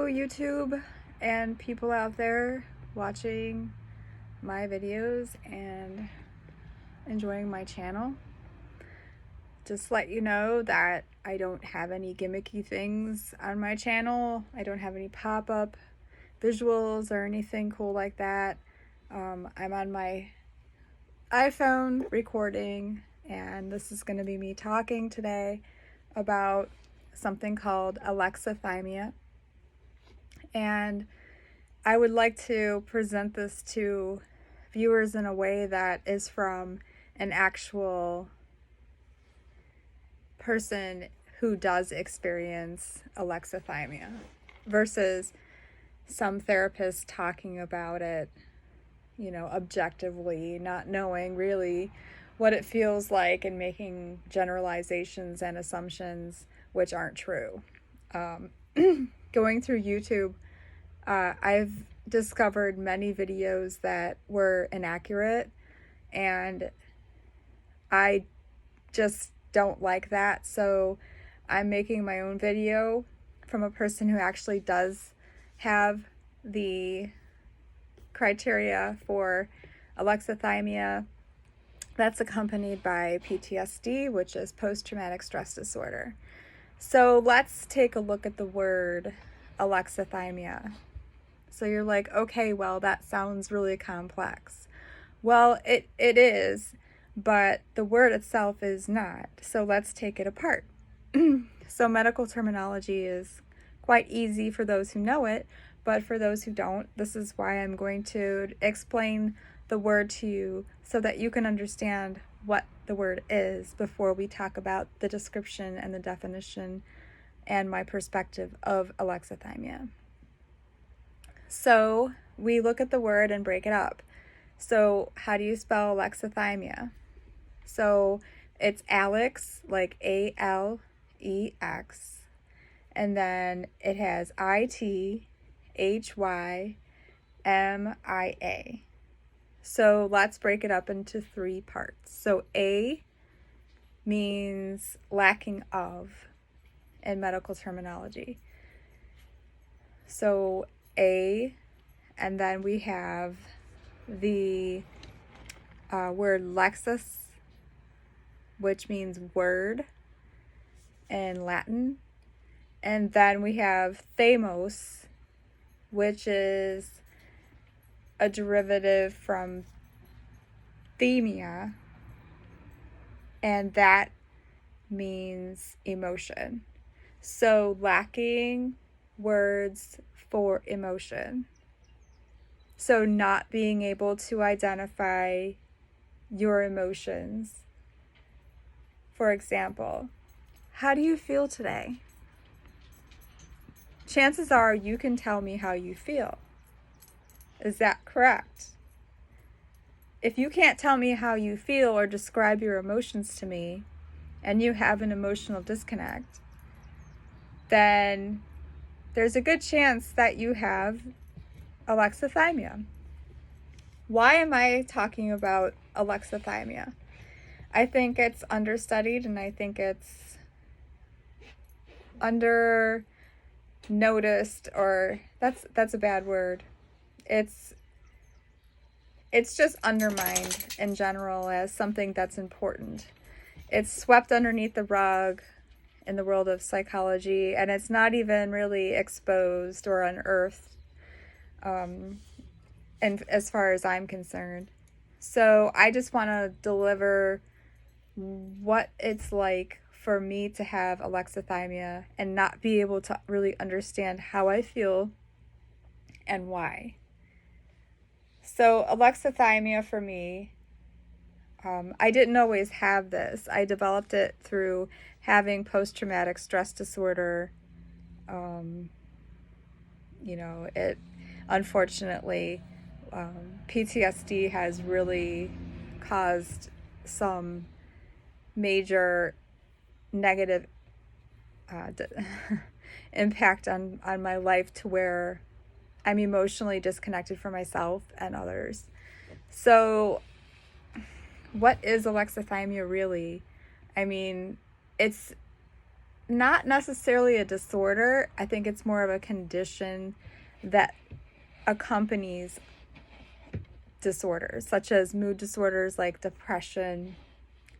YouTube and people out there watching my videos and enjoying my channel. Just let you know that I don't have any gimmicky things on my channel. I don't have any pop-up visuals or anything cool like that. I'm on my iPhone recording, and this is going to be me talking today about something called ALEXITHYMIA. And I would like to present this to viewers in a way that is from an actual person who does experience alexithymia versus some therapist talking about it, objectively, not knowing really what it feels like and making generalizations and assumptions which aren't true. Going through YouTube, I've discovered many videos that were inaccurate, and I just don't like that. So I'm making my own video from a person who actually does have the criteria for alexithymia that's accompanied by PTSD, which is post-traumatic stress disorder. So let's take a look at the word alexithymia. So you're like, okay, well, that sounds really complex. Well, it is, but the word itself is not. So let's take it apart. So medical terminology is quite easy for those who know it, but for those who don't, this is why I'm going to explain the word to you so that you can understand what the word is before we talk about the description and the definition and my perspective of alexithymia. So we look at the word and break it up. So how do you spell alexithymia? So it's Alex, like ALEX, and then it has ITHYMIA. So let's break it up into three parts. So A means lacking of in medical terminology. So A, and then we have the word lexis, which means word in Latin. And then we have themos, which is a derivative from themia, and that means emotion. So lacking words for emotion. So not being able to identify your emotions. For example, how do you feel today? Chances are you can tell me how you feel. Is that correct? If you can't tell me how you feel or describe your emotions to me, and you have an emotional disconnect, then there's a good chance that you have alexithymia. Why am I talking about alexithymia? I think it's understudied, and I think it's under noticed, or that's a bad word. It's just undermined in general as something that's important. It's swept underneath the rug in the world of psychology, and it's not even really exposed or unearthed, and as far as I'm concerned. So I just want to deliver what it's like for me to have alexithymia and not be able to really understand how I feel and why. So alexithymia for me, I didn't always have this. I developed it through having post-traumatic stress disorder. It unfortunately, PTSD has really caused some major negative impact on my life, to where I'm emotionally disconnected from myself and others. So what is alexithymia really? I mean, it's not necessarily a disorder. I think it's more of a condition that accompanies disorders, such as mood disorders like depression,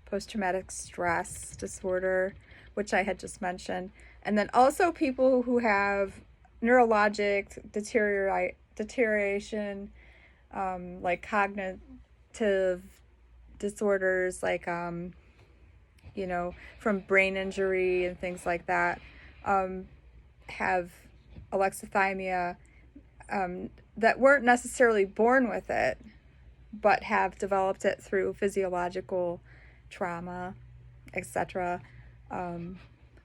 post-traumatic stress disorder, which I had just mentioned, and then also people who have neurologic deterioration, like cognitive disorders, like from brain injury and things like that, have alexithymia, that weren't necessarily born with it, but have developed it through physiological trauma, etc.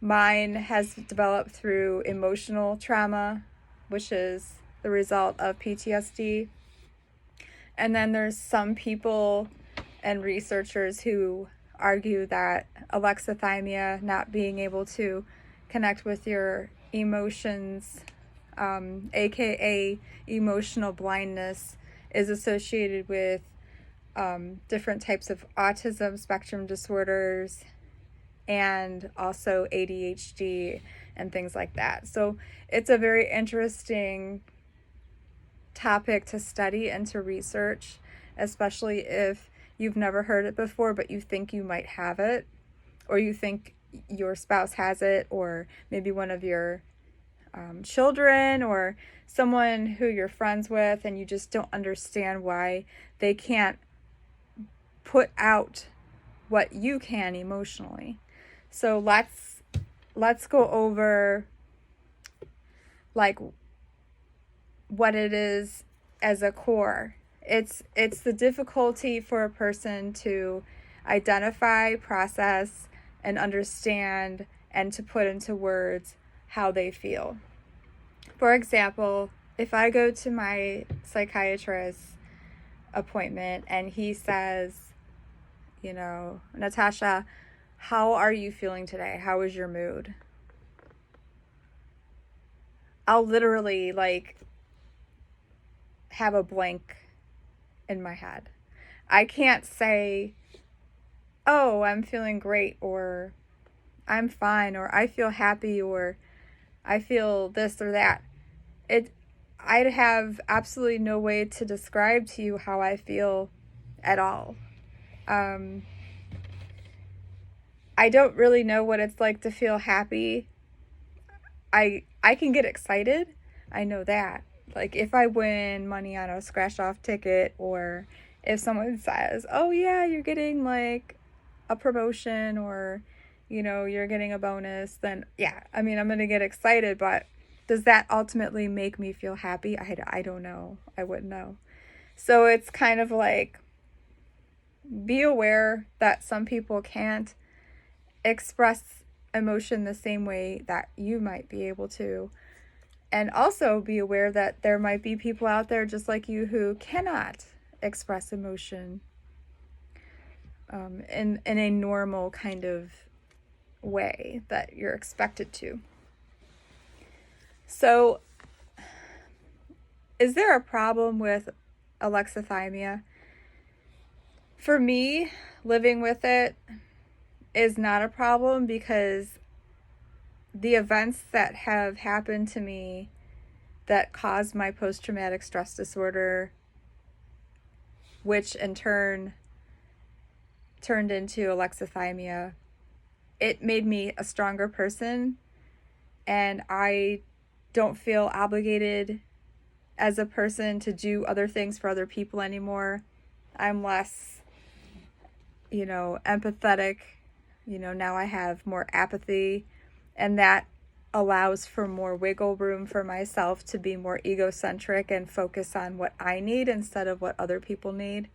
Mine has developed through emotional trauma, which is the result of PTSD. And then there's some people and researchers who argue that alexithymia, not being able to connect with your emotions, aka emotional blindness, is associated with different types of autism spectrum disorders and also ADHD and things like that. So it's a very interesting topic to study and to research, especially if you've never heard it before, but you think you might have it, or you think your spouse has it, or maybe one of your children, or someone who you're friends with, and you just don't understand why they can't put out what you can emotionally. So let's go over like what it is as a core. It's the difficulty for a person to identify, process, and understand, and to put into words how they feel. For example, if I go to my psychiatrist appointment and he says, Natasha, how are you feeling today? How is your mood? I'll literally have a blank in my head. I can't say, oh, I'm feeling great, or I'm fine, or I feel happy, or I feel this or that. I'd have absolutely no way to describe to you how I feel at all. I don't really know what it's like to feel happy. I can get excited. I know that. Like if I win money on a scratch off ticket, or if someone says, oh yeah, you're getting like a promotion, or you're getting a bonus, then yeah, I'm going to get excited, but does that ultimately make me feel happy? I don't know. I wouldn't know. So it's kind of like, be aware that some people can't express emotion the same way that you might be able to. And also be aware that there might be people out there just like you who cannot express emotion in a normal kind of way that you're expected to. So, is there a problem with alexithymia? For me, living with it is not a problem, because the events that have happened to me that caused my post-traumatic stress disorder, which in turn turned into alexithymia, it made me a stronger person, and I don't feel obligated as a person to do other things for other people anymore. I'm less, empathetic. Now I have more apathy, and that allows for more wiggle room for myself to be more egocentric and focus on what I need instead of what other people need,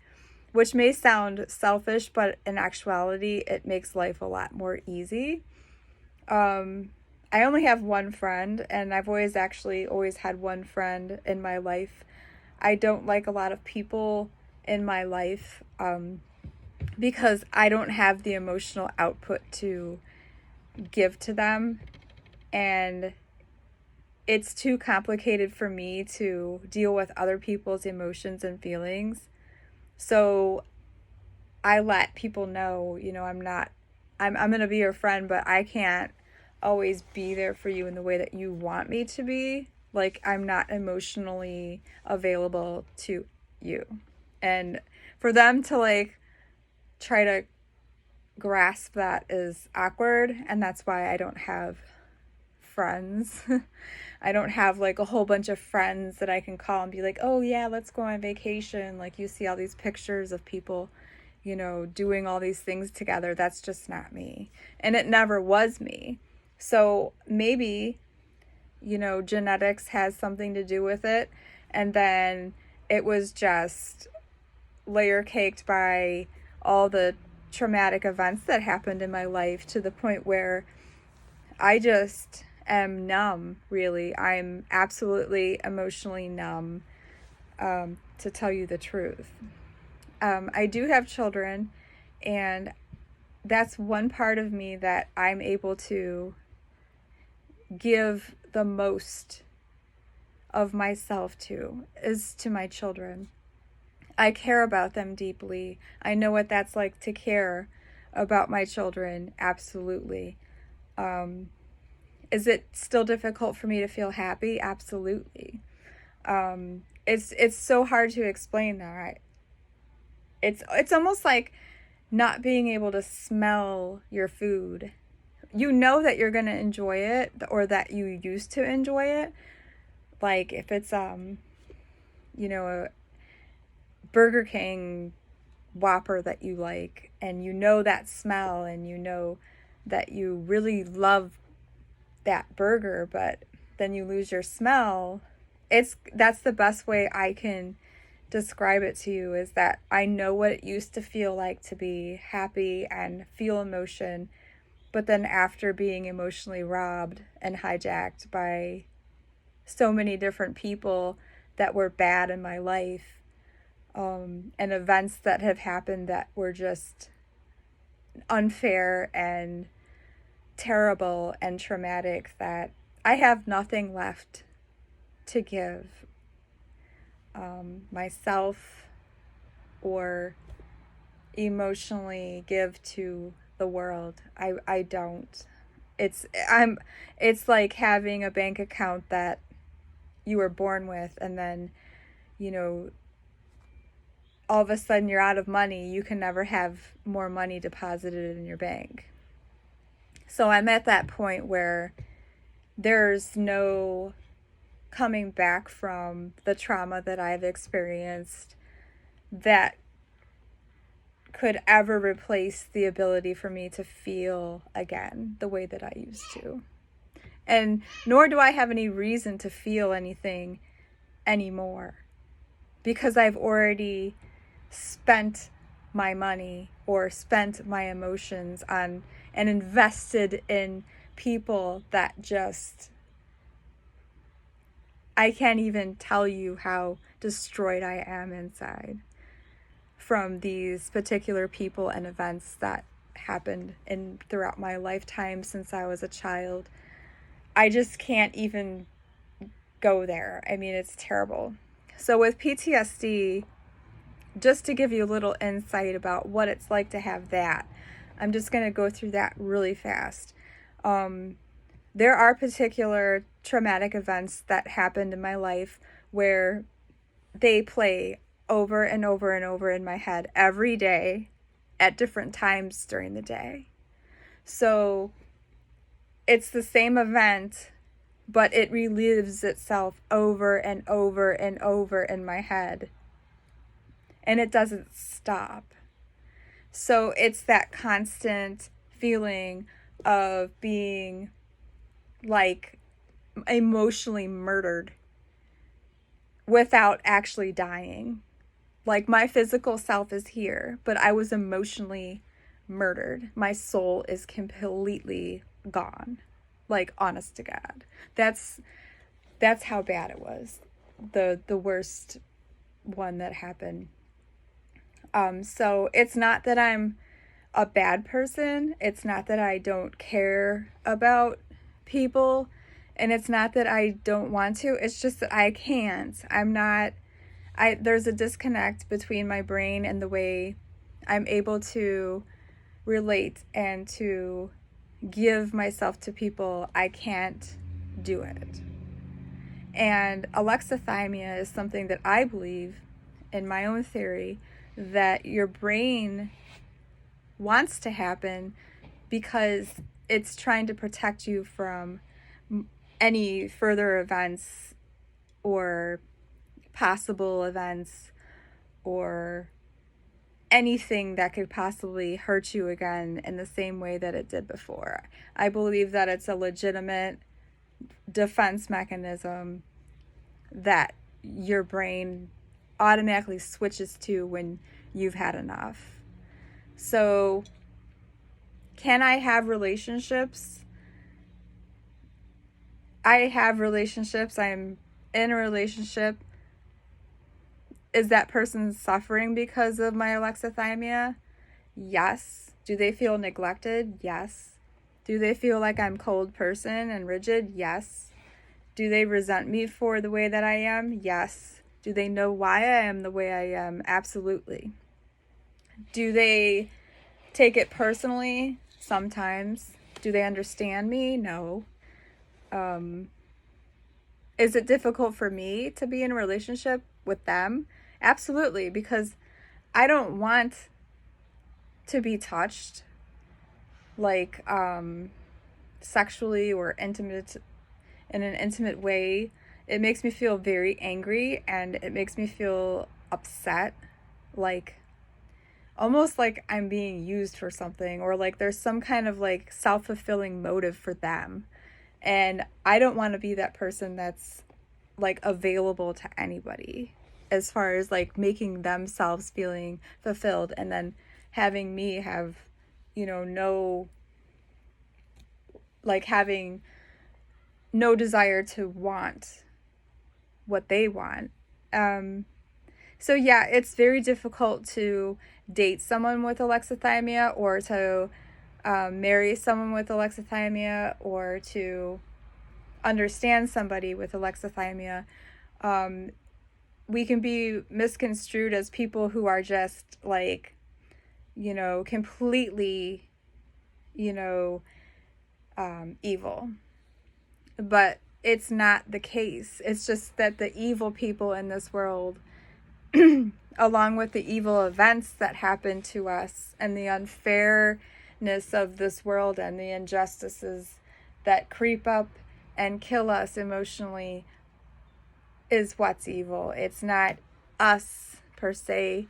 which may sound selfish, but in actuality, it makes life a lot more easy. I only have one friend, and I've always had one friend in my life. I don't like a lot of people in my life because I don't have the emotional output to give to them, and it's too complicated for me to deal with other people's emotions and feelings. So I let people know, I'm going to be your friend, but I can't always be there for you in the way that you want me to be. Like, I'm not emotionally available to you. And for them to like try to grasp that is awkward, and that's why I don't have friends. I don't have like a whole bunch of friends that I can call and be like, oh yeah, let's go on vacation. Like, you see all these pictures of people, you know, doing all these things together. That's just not me. And it never was me. So maybe, you know, genetics has something to do with it. And then it was just layer caked by all the traumatic events that happened in my life, to the point where I just am numb, really. I'm absolutely emotionally numb, to tell you the truth. I do have children, and that's one part of me that I'm able to give the most of myself to, is to my children. I care about them deeply. I know what that's like to care about my children, absolutely. Is it still difficult for me to feel happy? Absolutely. It's so hard to explain that. It's almost like not being able to smell your food. You know that you're going to enjoy it, or that you used to enjoy it. Like if it's you know, a Burger King Whopper that you like, and you know that smell, and you know that you really love that burger, but then you lose your smell. That's the best way I can describe it to you, is that I know what it used to feel like to be happy and feel emotion, but then after being emotionally robbed and hijacked by so many different people that were bad in my life, and events that have happened that were just unfair and terrible and traumatic, that I have nothing left to give myself or emotionally give to the world. I don't. It's like having a bank account that you were born with, and then, you know, all of a sudden you're out of money. You can never have more money deposited in your bank. So I'm at that point where there's no coming back from the trauma that I've experienced that could ever replace the ability for me to feel again the way that I used to. And nor do I have any reason to feel anything anymore, because I've already spent my money or spent my emotions on and invested in people that just, I can't even tell you how destroyed I am inside from these particular people and events that happened throughout my lifetime since I was a child. I just can't even go there. I mean, it's terrible. So with PTSD, just to give you a little insight about what it's like to have that, I'm just going to go through that really fast. There are particular traumatic events that happened in my life where they play over and over and over in my head every day at different times during the day. So it's the same event, but it relives itself over and over and over in my head. And it doesn't stop. So it's that constant feeling of being like emotionally murdered without actually dying. Like, my physical self is here, but I was emotionally murdered. My soul is completely gone. Like, honest to God. That's how bad it was. The worst one that happened. So it's not that I'm a bad person. It's not that I don't care about people. And it's not that I don't want to. It's just that I can't. There's a disconnect between my brain and the way I'm able to relate and to give myself to people, I can't do it. And alexithymia is something that I believe, in my own theory, that your brain wants to happen because it's trying to protect you from any further events or possible events or anything that could possibly hurt you again in the same way that it did before. I believe that it's a legitimate defense mechanism that your brain automatically switches to when you've had enough. So, can I have relationships? I have relationships. I'm in a relationship. Is that person suffering because of my alexithymia? Yes. Do they feel neglected? Yes. Do they feel like I'm a cold person and rigid? Yes. Do they resent me for the way that I am? Yes. Do they know why I am the way I am? Absolutely. Do they take it personally? Sometimes. Do they understand me? No. Is it difficult for me to be in a relationship with them? Absolutely, because I don't want to be touched like sexually or intimate in an intimate way. It makes me feel very angry, and it makes me feel upset, like almost like I'm being used for something, or like there's some kind of like self-fulfilling motive for them. And I don't want to be that person that's like available to anybody as far as like making themselves feeling fulfilled and then having me have, having no desire to want what they want. So yeah, it's very difficult to date someone with alexithymia, or to marry someone with alexithymia, or to understand somebody with alexithymia. We can be misconstrued as people who are just like, completely, evil. But it's not the case. It's just that the evil people in this world, along with the evil events that happen to us and the unfairness of this world and the injustices that creep up and kill us emotionally, is what's evil. It's not us per se.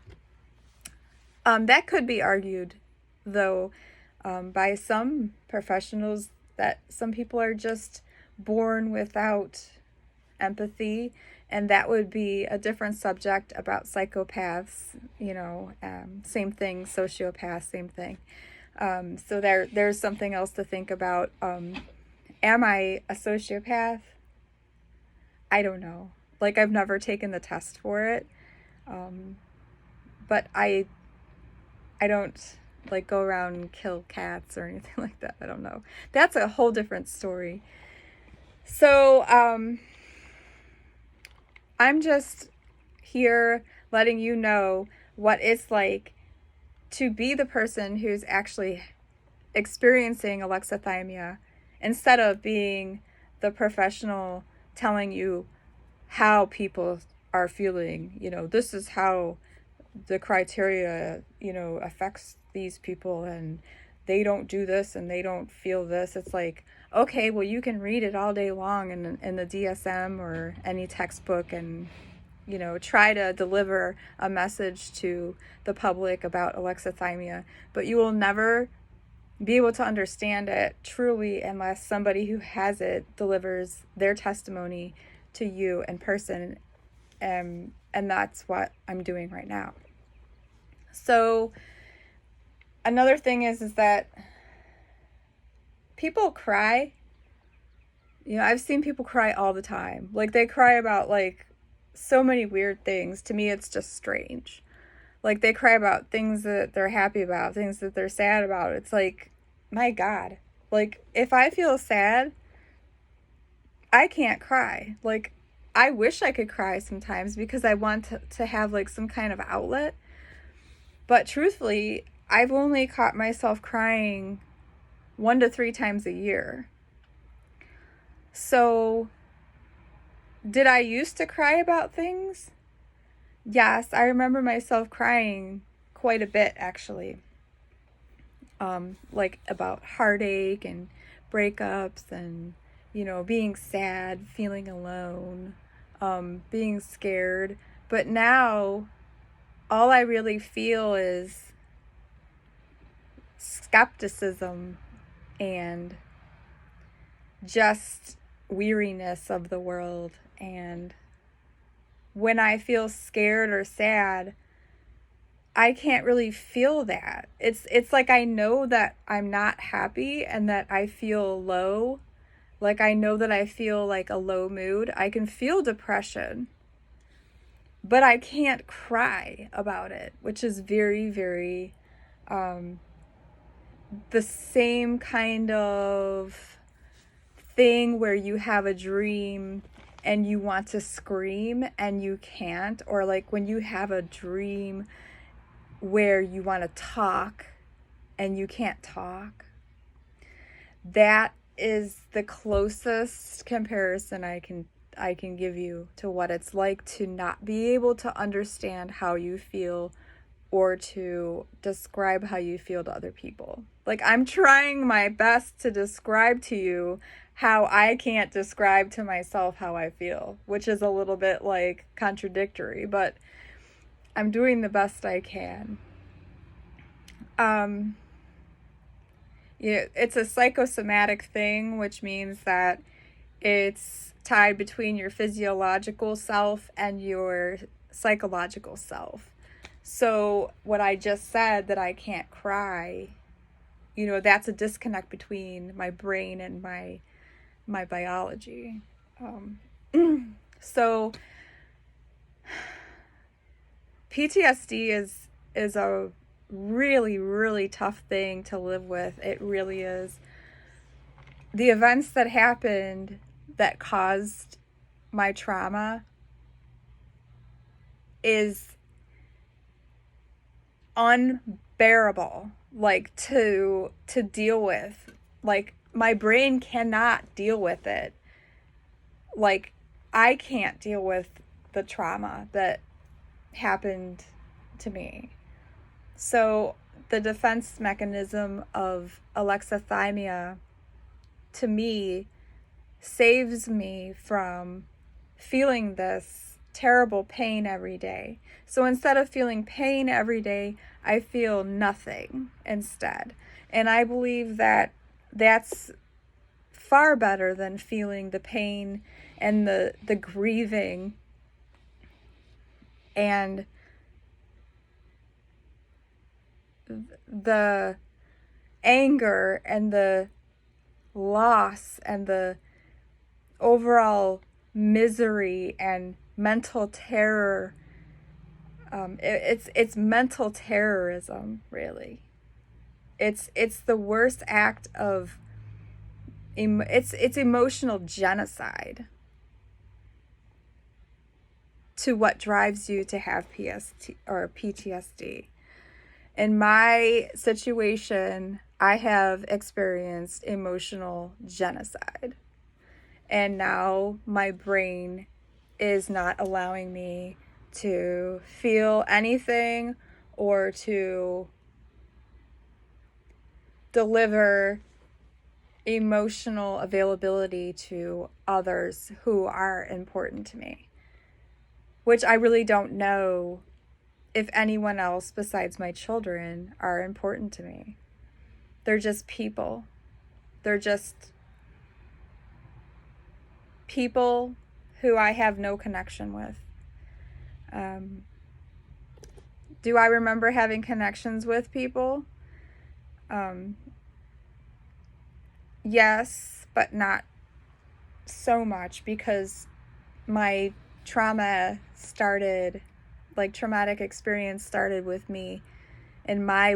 That could be argued, though, by some professionals, that some people are just born without empathy, and that would be a different subject about psychopaths, same thing, sociopaths, same thing. So there's something else to think about. Am I a sociopath? I don't know. Like, I've never taken the test for it. But I don't like go around and kill cats or anything like that. I don't know. That's a whole different story. So, I'm just here letting you know what it's like to be the person who's actually experiencing alexithymia, instead of being the professional telling you how people are feeling. This is how the criteria, affects these people, and they don't do this and they don't feel this. It's like, okay, well, you can read it all day long in the DSM or any textbook and, try to deliver a message to the public about alexithymia, but you will never be able to understand it truly unless somebody who has it delivers their testimony to you in person. And that's what I'm doing right now. So another thing is that people cry. I've seen people cry all the time. Like, they cry about like so many weird things. To me, it's just strange. Like, they cry about things that they're happy about, things that they're sad about. It's like, my God. Like, if I feel sad, I can't cry. Like, I wish I could cry sometimes because I want to have like some kind of outlet. But truthfully, I've only caught myself crying 1 to 3 times a year. So, did I used to cry about things? Yes, I remember myself crying quite a bit, actually. Like about heartache and breakups and, being sad, feeling alone, being scared. But now, all I really feel is skepticism and just weariness of the world. And when I feel scared or sad, I can't really feel that. It's like I know that I'm not happy and that I feel low. Like I know that I feel like a low mood. I can feel depression, but I can't cry about it, which is very, very the same kind of thing where you have a dream and you want to scream and you can't, or like when you have a dream where you want to talk and you can't talk. That is the closest comparison I can give you to what it's like to not be able to understand how you feel or to describe how you feel to other people. Like, I'm trying my best to describe to you how I can't describe to myself how I feel, which is a little bit like contradictory, but I'm doing the best I can. It's a psychosomatic thing, which means that it's tied between your physiological self and your psychological self. So what I just said, that I can't cry, that's a disconnect between my brain and my biology. So PTSD is a really, really tough thing to live with. It really is. The events that happened that caused my trauma is unbearable, like to deal with. Like, my brain cannot deal with it. Like, I can't deal with the trauma that happened to me. So the defense mechanism of alexithymia, to me, saves me from feeling this terrible pain every day. So instead of feeling pain every day, I feel nothing instead. And I believe that that's far better than feeling the pain and the grieving and the anger and the loss and the overall misery and mental terror. It's mental terrorism, really. It's the worst act of it's emotional genocide to what drives you to have PST or PTSD. In my situation, I have experienced emotional genocide. And now my brain is not allowing me to feel anything or to deliver emotional availability to others who are important to me, which I really don't know if anyone else besides my children are important to me. They're just people. They're just people who I have no connection with. Do I remember having connections with people? Yes, but not so much, because my traumatic experience started with me in my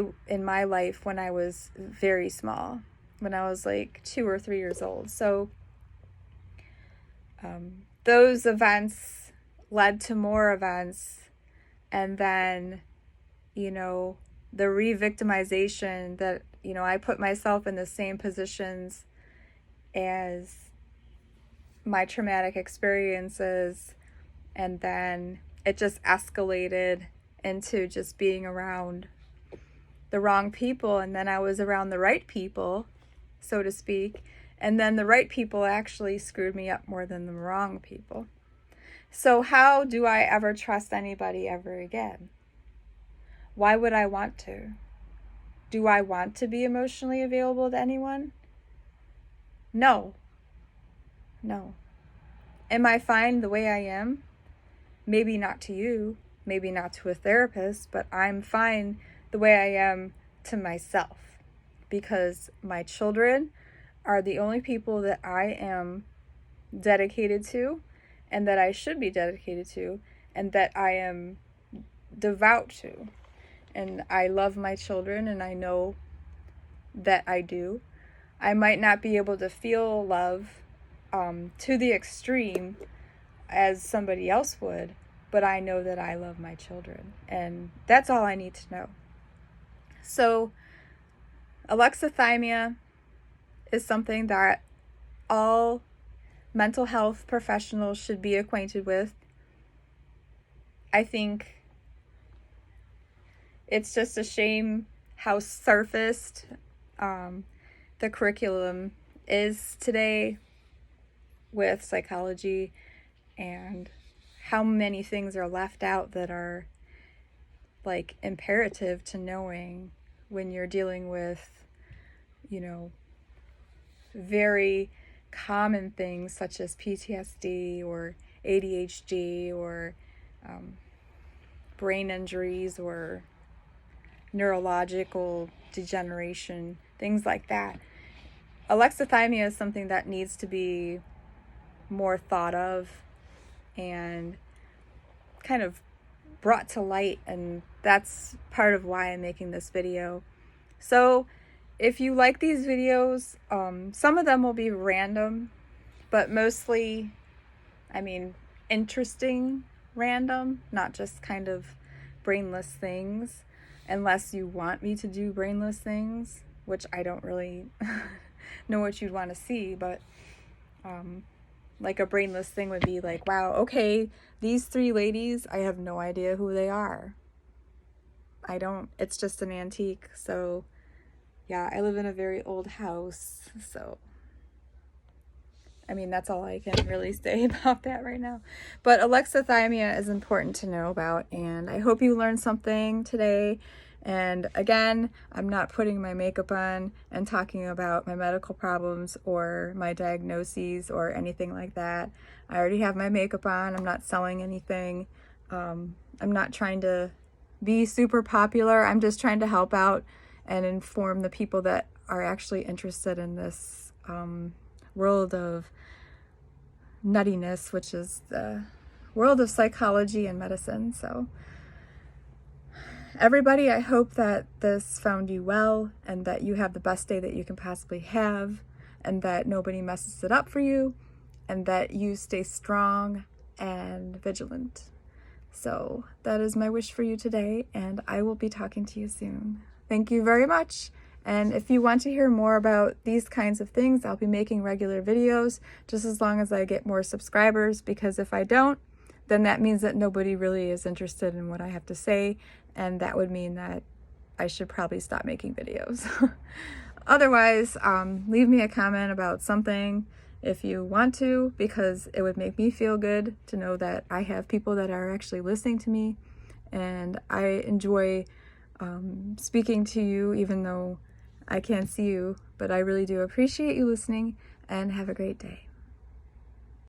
life when I was very small, when I was like 2 or 3 years old. So those events led to more events, and then the re-victimization that you know, I put myself in the same positions as my traumatic experiences, and then it just escalated into just being around the wrong people, and then I was around the right people, so to speak, and then the right people actually screwed me up more than the wrong people. So how do I ever trust anybody ever again? Why would I want to? Do I want to be emotionally available to anyone? No. No. Am I fine the way I am? Maybe not to you, maybe not to a therapist, but I'm fine the way I am to myself, because my children are the only people that I am dedicated to, and that I should be dedicated to, and that I am devout to. And I love my children, and I know that I do. I might not be able to feel love to the extreme as somebody else would, but I know that I love my children, and that's all I need to know. So alexithymia is something that all mental health professionals should be acquainted with. I think it's just a shame how surfaced the curriculum is today with psychology, and how many things are left out that are like imperative to knowing when you're dealing with, you know, very common things such as PTSD or ADHD or brain injuries or neurological degeneration, things like that. Alexithymia is something that needs to be more thought of and kind of brought to light, and that's part of why I'm making this video. So if you like these videos, some of them will be random, but mostly, I mean, interesting random, not just kind of brainless things, unless you want me to do brainless things, which I don't really know what you'd want to see, but like a brainless thing would be like, wow, okay, these three ladies, I have no idea who they are. It's just an antique. So yeah, I live in a very old house, so I mean, that's all I can really say about that right now. But alexithymia is important to know about, and I hope you learned something today. And again, I'm not putting my makeup on and talking about my medical problems or my diagnoses or anything like that. I already have my makeup on. I'm not selling anything. I'm not trying to be super popular. I'm just trying to help out and inform the people that are actually interested in this world of nuttiness, which is the world of psychology and medicine. So everybody, I hope that this found you well, and that you have the best day that you can possibly have, and that nobody messes it up for you, and that you stay strong and vigilant. So that is my wish for you today, and I will be talking to you soon. Thank you very much. And if you want to hear more about these kinds of things, I'll be making regular videos just as long as I get more subscribers, because if I don't, then that means that nobody really is interested in what I have to say, and that would mean that I should probably stop making videos. Otherwise, leave me a comment about something if you want to, because it would make me feel good to know that I have people that are actually listening to me, and I enjoy speaking to you even though I can't see you, but I really do appreciate you listening, and have a great day.